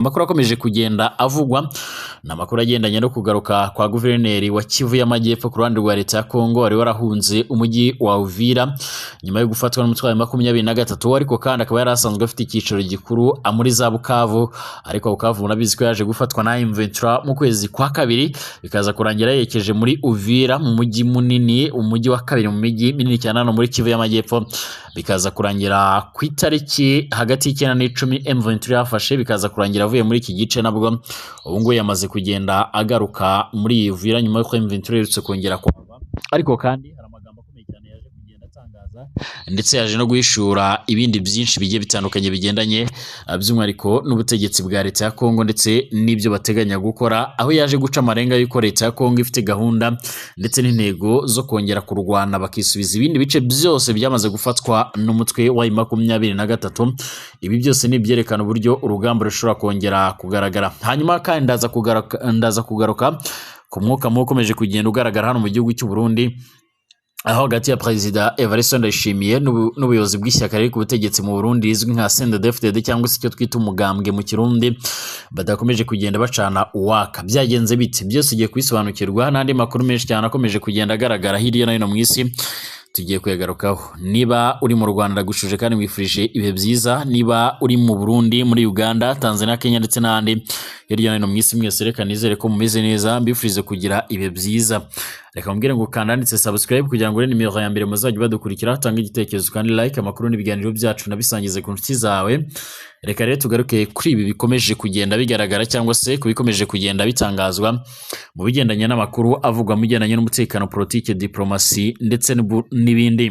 Amakuru akomeje kugenda avugwa na makuru agendanye no kugaruka kwa guverineri wa Kivu y'Amajyepfo ku ruhande rwa leta ya Kongo wari warahunze umujyi wa Uvira nyuma yo gufatwa n'umutwe wa 23 ariko kandi akaba yarasanzwe afite icyiciro gikuru muri za Bukavu ariko Bukavu murabizi ko yaje gufatwa na M23 mu kwezi kwa kabiri bikaza kurangira yekeje muri Uvira mu mujyi munini umujyi wa kabiri mu mijyi minini cyane hano muri Kivu y'Amajyepfo bikaza kurangira ku itariki hagati y'ikenda n'icumi M23 yafashe bikaza kurangira avuye muri iki gice nabwo ubungu yamaze kugenda agaruka muri Uvira nyuma y'uko M23 yerutse kongera kwaba ariko kandi hari amagambo akomeye cyane yaje kugenda atangaza ndetse yaje no guhishura ibindi byinshi bigiye bitandukanye bigendanye by'umwihariko n'ubutegetsi bwa leta ya Kongo ndetse n'ibyo bateganya gukora aho yaje guca amarenga y'uko leta ya Kongo ifite gahunda ndetse n'intego zo kongera kurwana bakisubiza ibindi bice byose byamaze gufatwa n'umutwe wa 23. Ibi byose ni byerekana uburyo urugamba rushobora kongera kugaragara. Hanyuma kandi ndaza kugaruka ku mwuka mubi ukomeje kugenda ugaragara hano mu gihugu cy'u Burundi aho hagati ya Perezida Evariste Ndayishimiye n'ubuyobozi bw'ishyaka riri ku butegetsi mu Burundi izwi nka CNDD-FDD cyangwa se icyo twita umugambwe mu Kirundi badakomeje kugenda bacana uwaka. Byagenze bite? Byose ugiye kwisobanukirwa n'andi makuru menshi cyane akomeje kugenda agaragara hirya no hino mu isi tugiye kuyagarukaho. Niba uri mu Rwanda gushuje kandi mwifurije ibihe byiza, niba uri mu Burundi, muri Uganda, Tanzania, Kenya ndetse n'ahandi hirya no hino mu isi mwese reka nizere ko mumeze neza mbifurize kugira ibihe byiza. Reka mbwire ngo kandanditse subscribe kugira ngo uri nimero ya mbere muzajye badukurikira tanga igitekerezo kandi like amakuru n'ibiganiro byacu nabisangize ku nshuti zawe. Reka rero tugaruke kuri ibi bikomeje kugenda bigaragara cyangwa se kubikomeje kugenda bitangazwa mu bigendanye n'amakuru avugwa mu bigendanye n'umutekano, politike, diplomasi ndetse n'ibindi.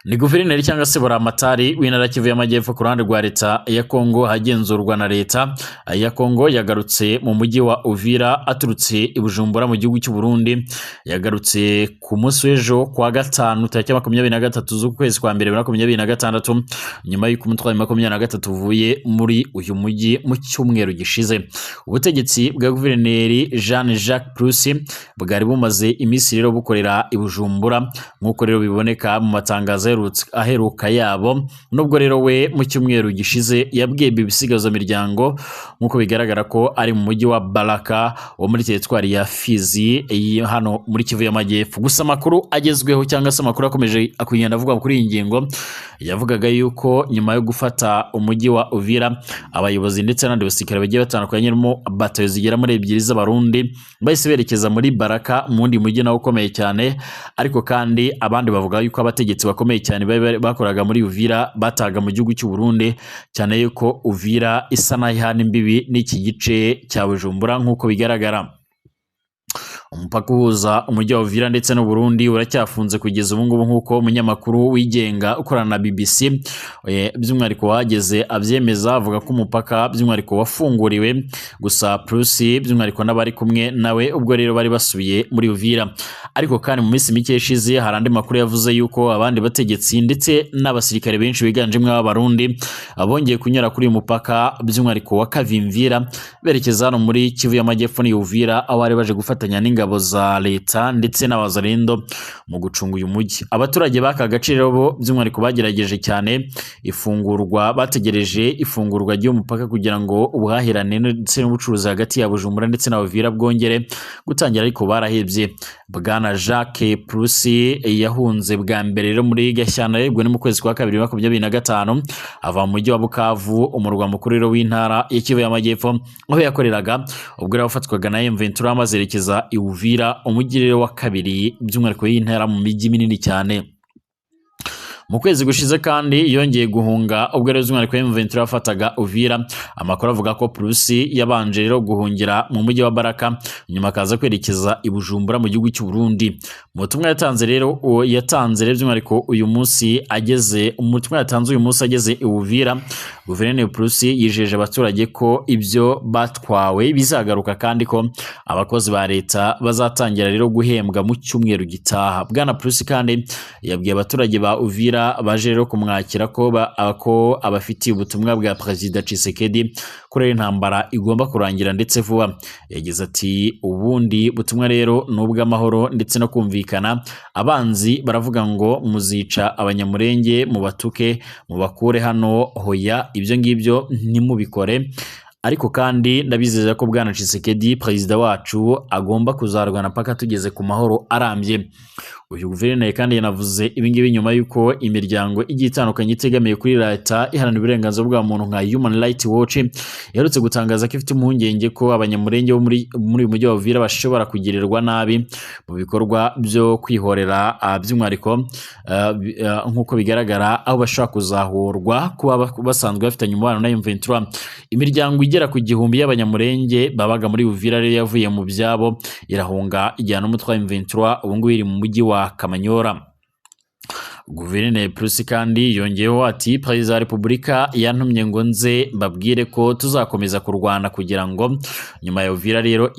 Ni guverineri cyangwa se buramatari w'intara Kivu y'Amajyepfo ku ruhande rwa leta ya Kongo hagenzurwa na leta ya Kongo yagarutse mu mujyi wa Uvira aturutse i Bujumbura mu gihugu cy'u Burundi. Yagarutse ku munsi w'ejo kwa gatanu tariki 23 z'ukwezi kwa mbere 2026 nyuma y'uko umutwe wa 23 uvuye muri uyu mujyi mu cyumweru gishize. Ubutegetsi bwa guverineri Jean-Jacques Prusi bwari bumaze iminsi rero bukorera i Bujumbura nk'uko rero biboneka mu matangazo aheruka yabo, nubwo rero we mu cyumweru gishize yabwiye ibisigazo miryango nkuko bigaragara ko ari mu mujyi wa Baraka wo muri teritwari ya Fizi hano muri Kivu y'Amajyepfo. Gusa makuru agezweho cyangwa se makuru akomeje akugenda avuga kuri iyi ngingo yavugaga yuko nyuma yo gufata umujyi wa Uvira abayobozi ndetse n'andi basirikare bagiye batandukanye mu batayo zigera muri 2 z'abarundi bahise berekeza muri Baraka mu wundi mujyi nawo ukomeye cyane, ariko kandi abandi bavuga yuko abategetsi bakomeye cyane bakoraga muri Uvira bataga mu gihugu cy'u Burundi cyane yuko Uvira isa n'ihana imbibi n'iki gice cya Bujumbura nk'uko bigaragara. Umupaka uhuza umujyi wa Uvira ndetse n'u Burundi uracyafunze kugeza ubu ngubu nk'uko umunyamakuru wigenga ukorana na BBC by'umwihariko wageze abyemeza avuga ko umupaka by'umwihariko wafunguriwe, gusa Prusi by'umwihariko n'abari kumwe nawe ubwo rero bari basubiye muri Uvira. Ariko kandi mu minsi mike ishize hari andi makuru yavuze yuko abandi bategetsi ndetse n'abasirikare benshi biganjemo ab'Abarundi abongeye kunyura kuri uyu mupaka by'umwihariko wa Kavimvira berekeza hano muri Kivu y'Amajyepfo ni Uvira aho bari baje gufatanya n'ingabo za leta ndetse n'abazarendo mu gucunga uyu mujyi. Abaturage baka gaciro bo by'umwihariko bagerageje cyane bategereje ifungurwa ry'umupaka kugira ngo ubuhahirane ndetse n'ubucuruzi hagati ya Bujumbura ndetse na Uvira bwongere gutangira, ariko barahebye. Bwana Jacques Prusi yahunze bwa mbere rero muri Gashyantare bwo ni mu kwezi kwa 2025 ava mu mujyi wa Bukavu umurwa mukuru rero w'intara ya Kivu y'Amajyepfo aho yakoreraga ubwo yafatwaga na M23 amazerekeza i Uvira umujyi rero wa kabiri by'umwihariko y'intara mu mijyi minini cyane. Mu kwezi gushize kandi yongeye guhunga ubwo rero by'umwihariko M23 yafataga Uvira. Amakuru avuga ko Prusi yabanje rero guhungira mu mujyi wa Baraka nyuma akaza kwerekeza i Bujumbura mu gihugu cy'u Burundi. Mu butumwa yatanze rero by'umwihariko uyu munsi ageze i Uvira, Guverineri Prusi yijeje abaturage ko ibyo batwawe bizagaruka kandi ko abakozi ba leta bazatangira rero guhembwa mu cyumweru gitaha. Bwana Prusi kandi yabwiye abaturage ba Uvira baje rero kumwakira ko abafitiye ubutumwa bwa Perezida Tshisekedi kuri intambara igomba kurangira ndetse vuba. Yagize ati ubundi butumwa rero n'ubw'amahoro ndetse no kumvikana. Abanzi baravuga ngo muzica abanyamurenge, mubatuke, mubakure hano, hoya ibyo ngibyo ntimubikore. ariko kandi ndabizeza ko bwana Tshisekedi perezida wacu agomba kuzarwana paka tugeze ku mahoro arambye. Uyu guverineri kandi yanavuze ibingibi nyuma yuko imiryango igiye itandukanye itegamiye kuri leta iharanira uburenganzira bwa muntu nka Human Rights Watch yaherutse gutangaza ko ifite impungenge ko abanyamurenge bo muri uyu mujyi wa Uvira bashobora kugirirwa nabi mu bikorwa byo kwihorera by'umwihariko nk'uko bigaragara aho bashobora kuzahurwa kuba basanzwe bafitanye umubano na M23. Imiryango igera ku gihumbi y'abanyamurenge babaga muri Uvira rero yavuye mu byabo irahunga ijyana n'umutwe wa M23 ubu ngubu iri mu mujyi wa Kamanyora. Guverineri Plus kandi yongeyeho ati perezida wa Repubulika yantumye ngo nze babwire ko tuzakomeza kurwana kugira ngo nyuma ya Uvira rero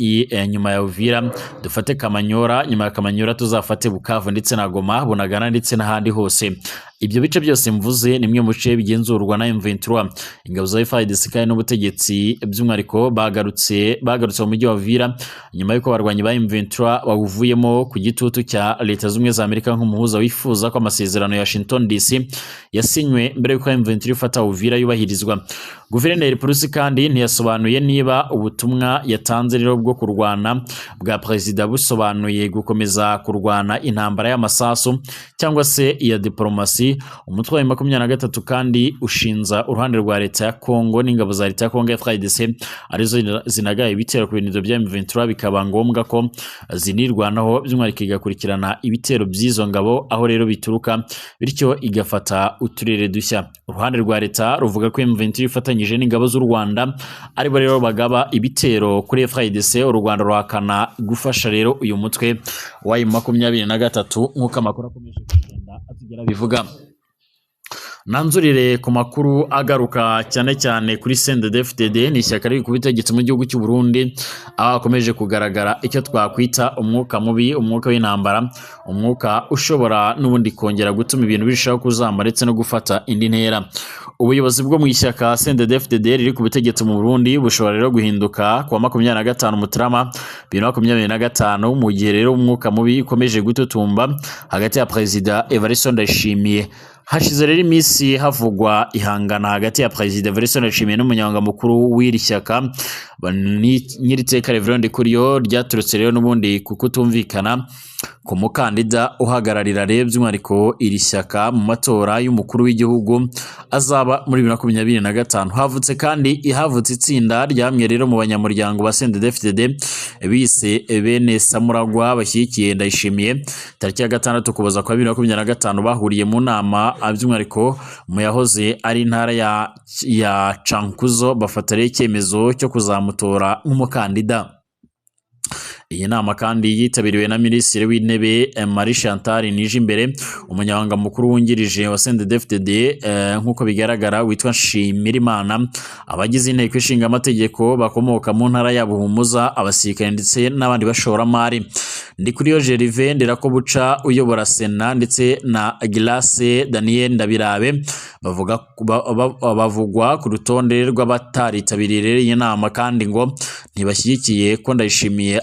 nyuma ya Uvira dufate Kamanyora, nyuma ya Kamanyora tuzafate Bukavu ndetse na Goma, Bunagana ndetse n'ahandi hose. Ibyo bice byose mvuze nimwe mu bice bigenzurwa na M23. Ingabo za FARDC n'ubutegetsi by'umwihariko bagarutse mu mujyi wa Uvira nyuma yuko abarwanyi ba M23 bawuvuyemo ku gitutu cya Leta z'Ubumwe za Amerika nk'umuhuza wifuza ko amasezerano ya Washington DC yasinywe mbere yuko M23 ifata Uvira yubahirizwa. Guverineri Plus kandi ntiyasobanuye niba ubutumwa yatanze rero bwo kurwana bwa perezida busobanuye gukomeza kurwana intambara y'amasasu cyangwa se iya diplomasi. Umutwe wa 23 kandi ushinza uruhande rwa leta ya Kongo n'ingabo za leta ya Kongo FARDC arizo zinagaye ibitero ku bintu bya M23 bikaba ngombwa ko zinirwanaho by'umwihariko igakurikirana ibitero by'izo ngabo aho rero bituruka bityo igafata uturere dushya. Uruhande rwa leta ruvuga ko M23 ifatanyije n'ingabo z'u Rwanda aribo rero bagaba ibitero kuri FARDC. U Rwanda ruhakana gufasha rero uyu mutwe wa 23 nk'uko amakuru akomeje kugenda atugera bivuga. Nanzurire ku makuru agaruka cyane cyane kuri CNDD-FDD ni ishyaka riri ku butegetsi mu gihugu cy'u Burundi aho hakomeje kugaragara icyo twakwita umwuka mubi, umwuka w'intambara, umwuka ushobora n'ubundi kongera gutuma ibintu birushaho kuzamba ndetse no gufata indi ntera. Ubuyobozi bwo mu ishyaka CNDD-FDD riri ku butegetsi mu Burundi bushobora rero guhinduka ku wa 25 Mutarama 2025 mu gihe rero umwuka mubi ukomeje gututumba hagati ya Perezida Evariste Ndayishimiye. Hashize rero iminsi havugwa ihangana hagati ya Perezida Evariste Ndayishimiye n'umunyamabanga mukuru w'iri shyaka Nyiriteka Reverend Ndikuriyo ryaturutse rero n'ubundi kukutumvikana ku mukandida uhagararira by'umwihariko iri shyaka mu matora y'umukuru w'igihugu azaba muri 2025. Havutse itsinda ryamwe rero mu banyamuryango ba CNDD-FDD bise bene Samuragwa bashyigikiye Ndayishimiye tariki ya 6 Ukuboza kwa 2025 bahuriye mu nama by'umwihariko mu yahoze ari intara ya Cankuzo bafata rero icyemezo cyo kuzamutora nk'umukandida. Iyi nama kandi yitabiriwe na Minisitiri w'Intebe Marie Chantal Nijimbere, umunyamabanga mukuru wungirije wa CNDD-FDD nk'uko bigaragara witwa Nshimirimana, abagize inteko ishinga amategeko bakomoka mu ntara ya Buhumuza, abasirikare ndetse n'abandi bashoramari. Ndikuriyo Gervais Nderakobuca uyobora Sena ndetse na Grace Daniel Ndabirabe bavugwa ku rutonde rw'abataritabiriye iyi nama kandi ngo ntibashyigikiye ko Ndayishimiye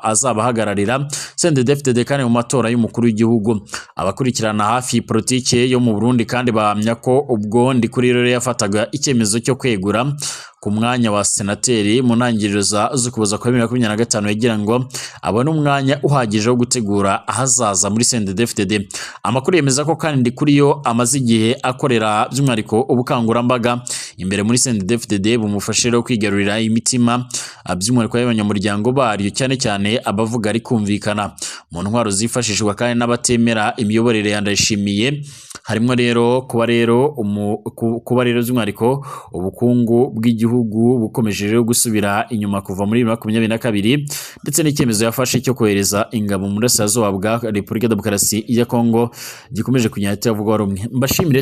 azabahagararira CNDD-FDD kandi mu matora y'umukuru w'igihugu. Abakurikirana hafi politike yo mu Burundi kandi bahamya ko ubwo Ndikuriyo yafataga icyemezo cyo kwegura ku mwanya wa senateri mu ntangiriro z'Ukuboza kwa 2025 yagira ngo abone umwanya uhagije wo gutegura ahazaza muri CNDD-FDD. Amakuru yemeza ko kandi Ndikuriyo amaze igihe akorera by'umwihariko ubukangurambaga imbere muri CNDD-FDD bumufashije kwigarurira imitima by'umwihariko y'abanyamuryango baryo cyane cyane abavuga ari kumvikana mu ntwaro zifashishwa kandi n'abatemera imiyoborere ya Ndayishimiye. Harimo rero kuba rero by'umwihariko ubukungu bw'igihugu bukomeje rero gusubira inyuma kuva muri 2022 ndetse n'icyemezo yafashe cyo kohereza ingabo mu burasirazuba bwa Repubulika ya Demokarasi ya Kongo gikomeje kugenda kitavugwa rumwe. Mbashimire